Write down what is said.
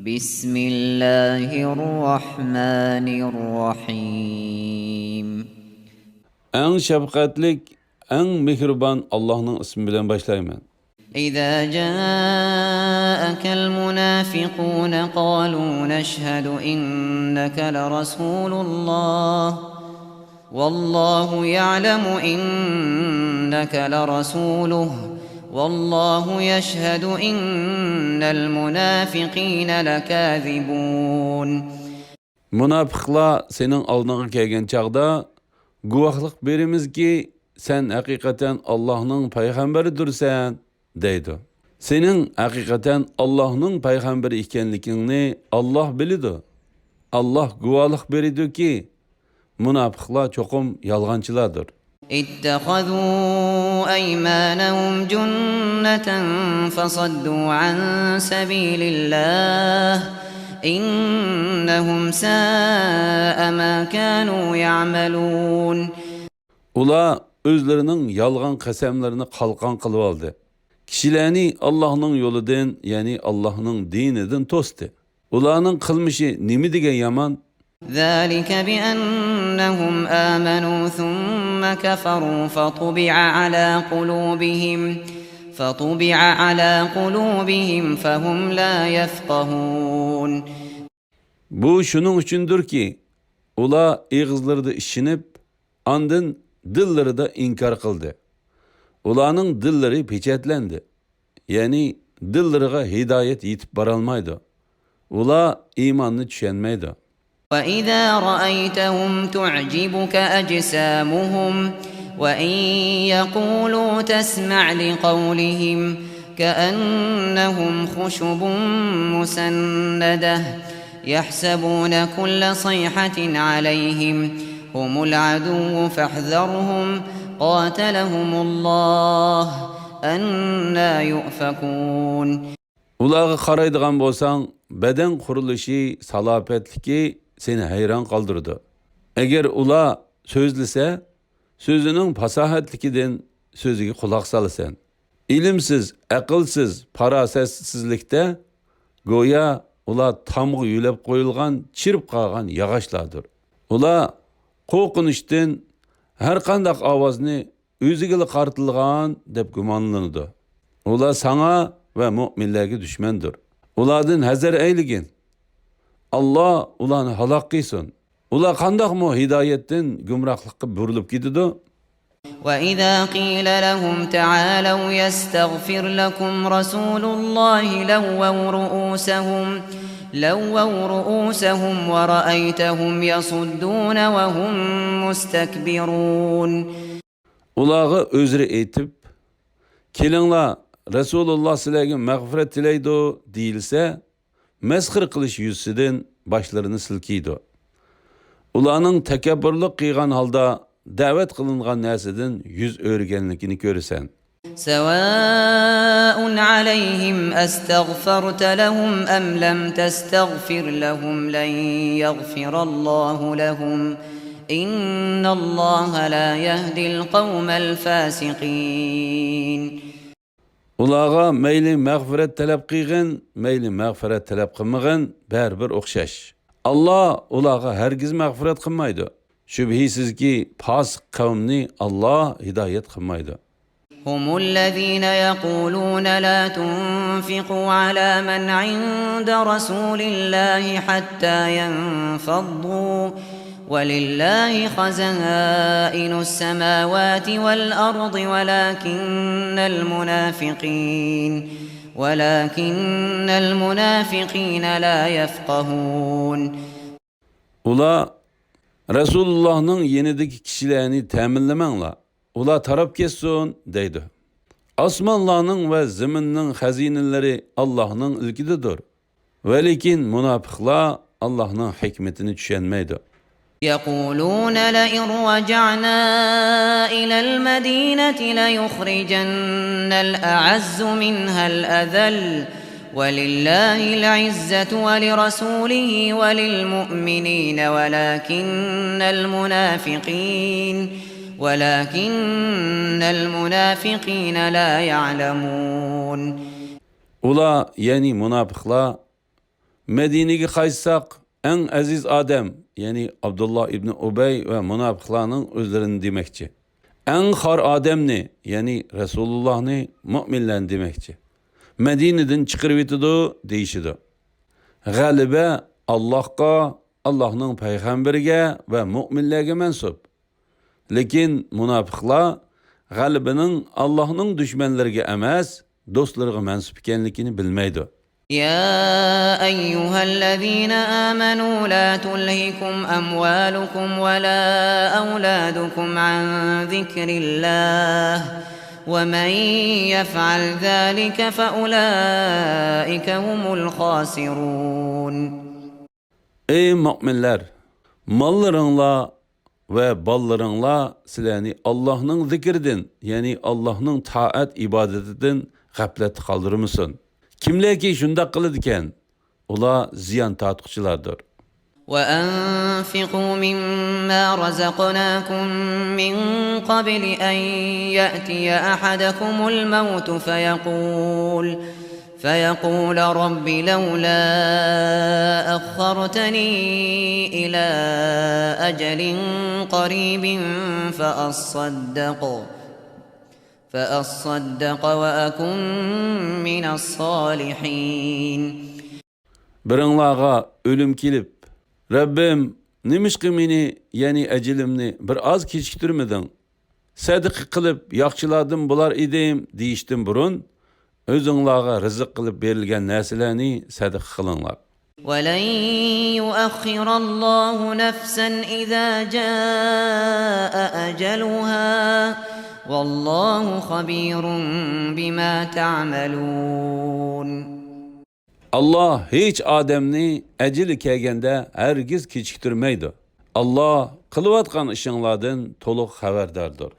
بسم الله الرحمن الرحيم. En şefkatlik, en mihriban Allah'ın ismi bilen başlayayım. إذا جاءك المنافقون قالوا نشهد إنك لرسول الله والله يعلم إنك لرسوله والله يشهد إن المنافقين لكاذبون. Münafıklar senin aldığına kelgen çağda guvahlık berimiz ki sen hakikaten Allah'ın peygamberidirsen deydi. Senin hakikaten Allah'ın peygamberi ikenlikini Allah bilidi. Allah guvahlık beridi ki münafıklar çokum yalgancılardır. اتخذوا أيمانهم جنة فصدوا عن سبيل الله إنهم ساء ما كانوا يعملون. Ula özlerinin yalgan kasemlerini kalkan kılıp aldı. Kişilerini Allah'ın yoludan yani Allah'ın dininden tostu. Ulanın kılmışı nimi dige yaman? ذلك بأنهم آمنوا ثم كفروا فطبع على قلوبهم فهم لا يفقهون. Bu şunun içindir ki ula ağızları işinip andın dilleri de inkar kıldı. Ulanın dilleri peçetlendi. Yani dillerine hidayet yitip baralmaydı. Ula imanını düşenmeydi. وَإِذَا رَأَيْتَهُمْ تُعْجِبُكَ أَجْسَامُهُمْ وَإِنْ يَقُولُوا تَسْمَعْ لِقَوْلِهِمْ كَأَنَّهُمْ خُشُبٌ مُّسَنَّدَةٌ يَحْسَبُونَ كُلَّ صَيْحَةٍ عَلَيْهِمْ هُمُ الْعَدُوُّ فَاحْذَرْهُمْ قَاتَلَهُمُ اللّٰهُ أَنَّى يُؤْفَكُونَ. Ulağı qaraydigan bolsaң, beden quruluşu, salapetliki seni hayran kaldırdı. Eğer ula sözlise, sözünün fasahatlikinden sözüge kulak salasan. İlimsiz, akılsız, parasetsizlikte goya ula tamğı yülep koyulgan, çirip qalgan yağaçlardır. Ula qo'rqinishdan her qandaq ovozni o'ziga qartilgan deb gumonlanadi. Ula sana ve müminlerge düşmendir. Ulardan hazır eyligin. Allah ularni halak kıysun. Ular qandaq mı hidayetten gümrahlıkka burulup gididu? وَإِذَا قِيلَ لَهُمْ تَعَالَوْا يَسْتَغْفِرْ لَكُمْ رَسُولُ اللَّهِ لَوَّوْا رُؤُوسَهُمْ وَرَأَيْتَهُمْ يَصُدُّونَ وَهُمْ مُسْتَكْبِرُونَ. Ulağı özrü eytip, kelinglar Resulullah sizlarga mağfiret tileydi deyilse, mezhir kılış yüzüden başlarını silkiydi. Ularning tekabburlik qilgan holda davet qilingan narsadan yüz o'rganligini ko'rasan. سواء عليهم أستغفرت لهم أم لم تستغفر لهم لن يغفر الله لهم إن الله لا يهدي القوم الفاسقين. Ulağa meyli mağfiret talep qilgin, meyli mağfiret talep qilmagin, barbir o'xshash. Allah ulağa hergiz mağfiret qilmaydi. Şübhisiz fasık kavmni Allah hidayet qilmaydi. هم الذين يقولون لا تنفقوا على من عند رسول الله حتى ينفضوا ولله خزائن السماوات والأرض ولكن المنافقين لا يفقهون. Ula Resulullah'ın yenideki kişilerini teminlemenla ula tarap kessin deydi. Asmanlarının ve zeminin hazineleri Allah'ın ilkididir. Velikin münafıklar Allah'ın hikmetini düşenmeydi. يقولون لئن رجعنا إلى المدينة ليخرجن الأعز منها الأذل ولله العزة ولرسوله وللمؤمنين ولكن المنافقين لا يعلمون. Ula yani münafıklar Medine'ye qaytsak, en aziz adam, yani Abdullah ibn Ubey ve münafıklarının özlerini demekçi. En xar adamni, yani Resulullah'ni müminlerini demekçi. Medine'den çıkırıp etidu deyişidu. Galibe Allah'a, Allah'ın peygamberine ve müminlerine mensup. Lekin münafıklar galibinin Allah'ın düşmanlarına emas, dostlarına mensup ekenligini bilmeydi. يا أيها الذين آمنوا لا تلهكم أموالكم ولا أولادكم عن ذكر الله ومن يفعل ذلك فأولئك هم الخاسرون. Ey müminler! Mallarınla ve ballarınla sizleri Allah'ın zikrinden, yani Allah'ın taat ibadetinden gaflet kaldırmışsın. Kimler ki şunda kılıdıken, ola ziyan tatlıkçılardır. وأنفقوا مما رزقناكم من قبل أن يأتي أحدكم الموت فيقول رب لولا أخرتني إلى أجل قريب فأصدق وأكن من الصالحين. Birinlağa ölüm kelip, Rabbim nimişki meni, yani ecelimni bir az kechiktirmedin. Sadık kılıp yaxşıladım bular idim deyiştim burun. Özünlağa rızık kılıp berilgen neslerini sadık kılınlar. وَلَنْ يُؤَخِّرَ اللّٰهُ نَفْسًا إِذَا جَاءَ أَجَلُهَا وَاللّٰهُ خَبِيرٌ بِمَا تَعْمَلُونَ. Allah hiç ademni eceli kelgende hergiz kechiktirmeydi. Allah kılıvatkan işinlardan toluq haberdardır.